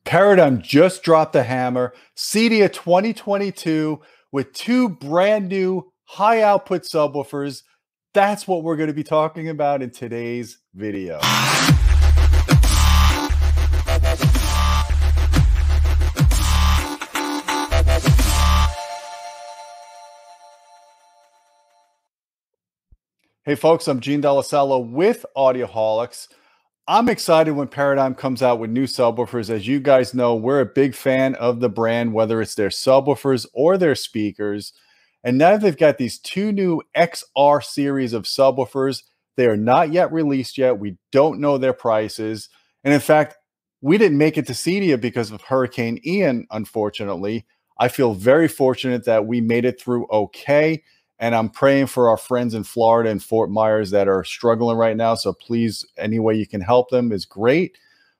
Paradigm just dropped the hammer. CEDIA 2022 with two brand new high output subwoofers. That's what we're going to be talking about in today's video. Hey folks, I'm Gene Delasello with Audioholics. I'm excited when Paradigm comes out with new subwoofers. As you guys know, we're a big fan of the brand, whether it's their subwoofers or their speakers. And now they've got these two new XR series of subwoofers. They are not yet released yet. We don't know their prices. And in fact, we didn't make it to CEDIA because of Hurricane Ian, unfortunately. I feel very fortunate that we made it through okay. And I'm praying for our friends in Florida and Fort Myers that are struggling right now. So please, any way you can help them is great.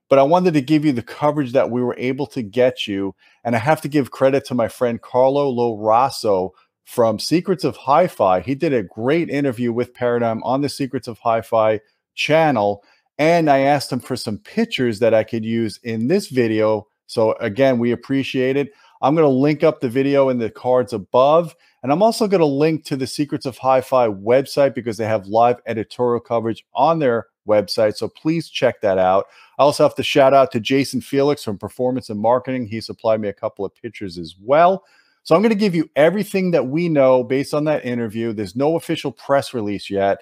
But I wanted to give you the coverage that we were able to get you. And I have to give credit to my friend Carlo Lo Raso from Secrets of Hi-Fi. He did a great interview with Paradigm on the Secrets of Hi-Fi channel. And I asked him for some pictures that I could use in this video. So again, we appreciate it. I'm going to link up the video in the cards above. And I'm also going to link to the Secrets of Hi-Fi website because they have live editorial coverage on their website. So please check that out. I also have to shout out to Jason Felix from Performance and Marketing. He supplied me a couple of pictures as well. So I'm going to give you everything that we know based on that interview. There's no official press release yet.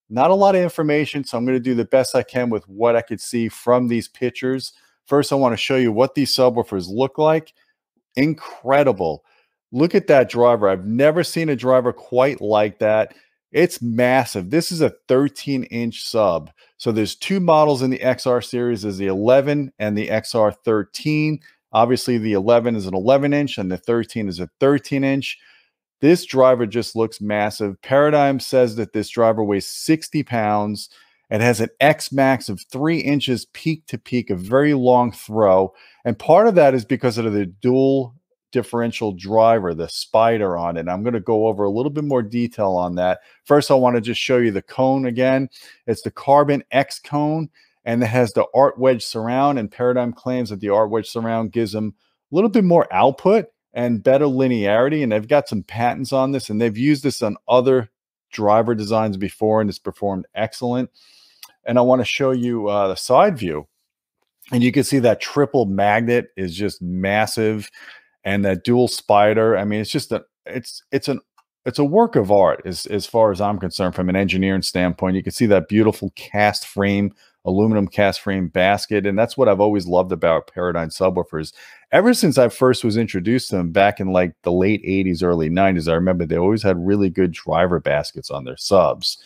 Not a lot of information. So I'm going to do the best I can with what I could see from these pictures. First, I want to show you what these subwoofers look like. Incredible. Look at that driver. I've never seen a driver quite like that. It's massive. This is a 13-inch sub. So there's two models in the XR series. There's the 11 and the XR 13. Obviously, the 11 is an 11-inch and the 13 is a 13-inch. This driver just looks massive. Paradigm says that this driver weighs 60 pounds. It has an X max of 3 inches peak to peak, a very long throw. And part of that is because of the dual differential driver, the spider on it. I'm going to go over a little bit more detail on that. First, I want to just show you the cone again. It's the Carbon X cone, and it has the Art Wedge surround. And Paradigm claims that the Art Wedge surround gives them a little bit more output and better linearity. And they've got some patents on this, and they've used this on other driver designs before, and it's performed excellent. And I want to show you the side view. And you can see that triple magnet is just massive. And that dual spider, I mean, it's just it's a work of art as far as I'm concerned from an engineering standpoint. You can see that beautiful cast frame, aluminum cast frame basket. And that's what I've always loved about Paradigm subwoofers. Ever since I first was introduced to them back in like the late 80s, early 90s, I remember they always had really good driver baskets on their subs.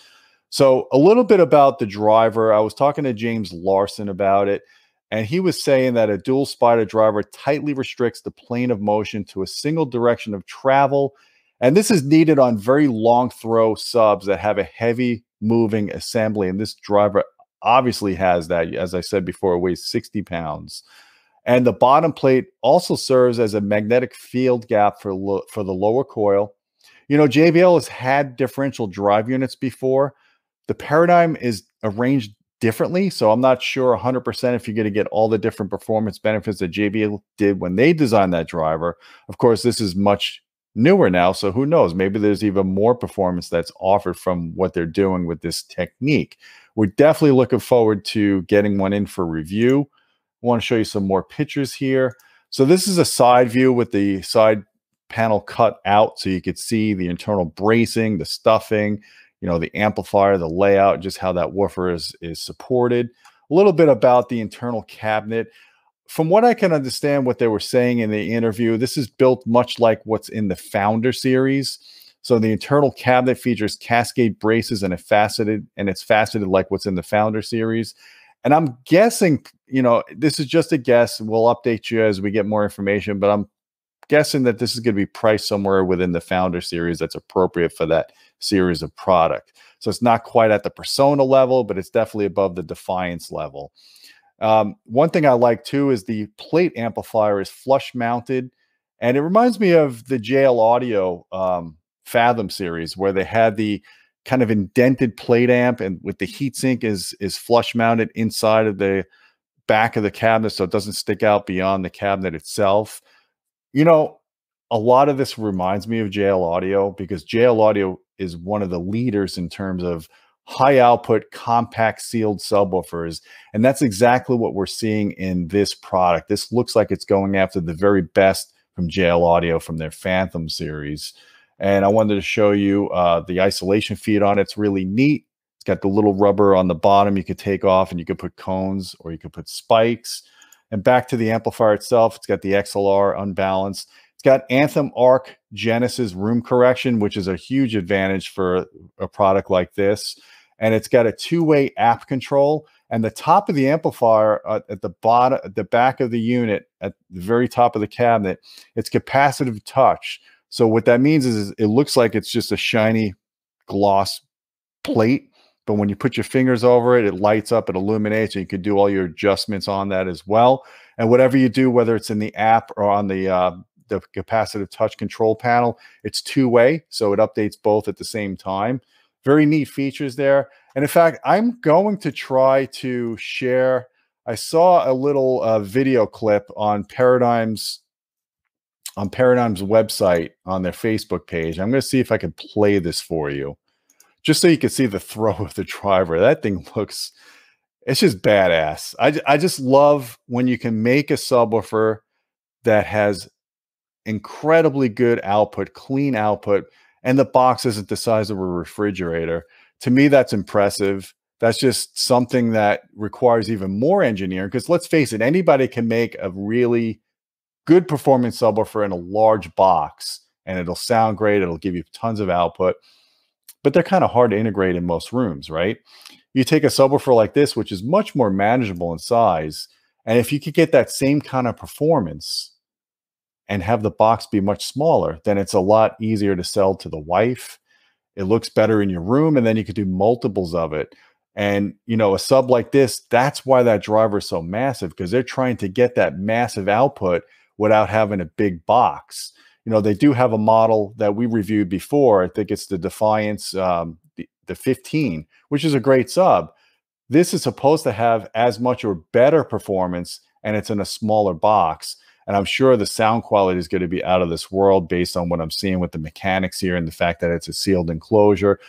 So a little bit about the driver. I was talking to James Larson about it. And he was saying that a dual spider driver tightly restricts the plane of motion to a single direction of travel. And this is needed on very long throw subs that have a heavy moving assembly. And this driver obviously has that. As I said before, it weighs 60 pounds. And the bottom plate also serves as a magnetic field gap for the lower coil. You know, JBL has had differential drive units before. The Paradigm is arranged differently. So I'm not sure 100% if you're going to get all the different performance benefits that JBL did when they designed that driver. Of course, this is much newer now. So who knows? Maybe there's even more performance that's offered from what they're doing with this technique. We're definitely looking forward to getting one in for review. I want to show you some more pictures here. So this is a side view with the side panel cut out so you could see the internal bracing, the stuffing, you know, the amplifier, the layout, just how that woofer is supported. A little bit about the internal cabinet. From what I can understand, what they were saying in the interview, this is built much like what's in the Founder series. So the internal cabinet features cascade braces and it's faceted like what's in the Founder series. And I'm guessing, you know, this is just a guess. We'll update you as we get more information, but I'm guessing that this is going to be priced somewhere within the Founder series that's appropriate for that series of product. So it's not quite at the Persona level, but it's definitely above the Defiance level. One thing I like too is the plate amplifier is flush mounted, and it reminds me of the JL Audio Fathom series where they had the kind of indented plate amp, and with the heatsink is flush mounted inside of the back of the cabinet so it doesn't stick out beyond the cabinet itself. You know, a lot of this reminds me of JL Audio because JL Audio is one of the leaders in terms of high output, compact sealed subwoofers. And that's exactly what we're seeing in this product. This looks like it's going after the very best from JL Audio from their Phantom series. And I wanted to show you the isolation feed on it. It's really neat. It's got the little rubber on the bottom you could take off and you could put cones or you could put spikes. And back to the amplifier itself, it's got the XLR unbalanced. It's got Anthem Arc Genesis room correction, which is a huge advantage for a product like this. And it's got a two-way app control. And the top of the amplifier at the bottom, at the back of the unit, at the very top of the cabinet, it's capacitive touch. So what that means is it looks like it's just a shiny gloss plate. But when you put your fingers over it, it lights up, it illuminates, and you can do all your adjustments on that as well. And whatever you do, whether it's in the app or on the capacitive touch control panel, it's two-way, so it updates both at the same time. Very neat features there. And in fact, I'm going to try to share. I saw a little video clip on Paradigm's website on their Facebook page. I'm going to see if I can play this for you, just so you can see the throw of the driver. That thing looks, it's just badass. I just love when you can make a subwoofer that has incredibly good output, clean output, and the box isn't the size of a refrigerator. To me, that's impressive. That's just something that requires even more engineering, because let's face it, anybody can make a really good performance subwoofer in a large box and it'll sound great. It'll give you tons of output, but they're kind of hard to integrate in most rooms, right? You take a subwoofer like this, which is much more manageable in size, and if you could get that same kind of performance and have the box be much smaller, then it's a lot easier to sell to the wife. It looks better in your room, and then you could do multiples of it. And, you know, a sub like this, that's why that driver is so massive, because they're trying to get that massive output without having a big box. You know, they do have a model that we reviewed before. I think it's the Defiance, the 15, which is a great sub. This is supposed to have as much or better performance, and it's in a smaller box. And I'm sure the sound quality is going to be out of this world based on what I'm seeing with the mechanics here and the fact that it's a sealed enclosure.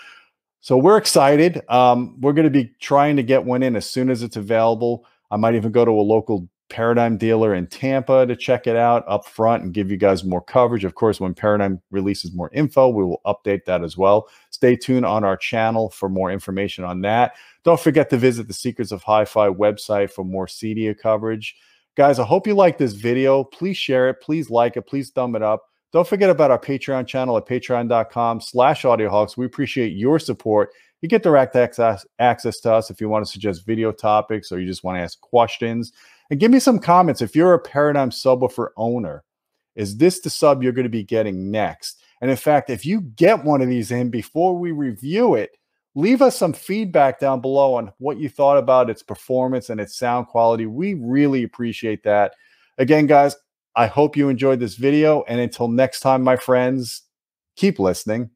So we're excited. We're going to be trying to get one in as soon as it's available. I might even go to a local Paradigm dealer in Tampa to check it out up front and give you guys more coverage. Of course, when Paradigm releases more info, we will update that as well. Stay tuned on our channel for more information on that. Don't forget to visit the Secrets of Hi-Fi website for more CEDIA coverage. Guys, I hope you like this video. Please share it. Please like it. Please thumb it up. Don't forget about our Patreon channel at patreon.com/Audioholics. We appreciate your support. You get direct access to us if you want to suggest video topics or you just want to ask questions. And give me some comments. If you're a Paradigm subwoofer owner, is this the sub you're going to be getting next? And in fact, if you get one of these in before we review it, leave us some feedback down below on what you thought about its performance and its sound quality. We really appreciate that. Again, guys, I hope you enjoyed this video. And until next time, my friends, keep listening.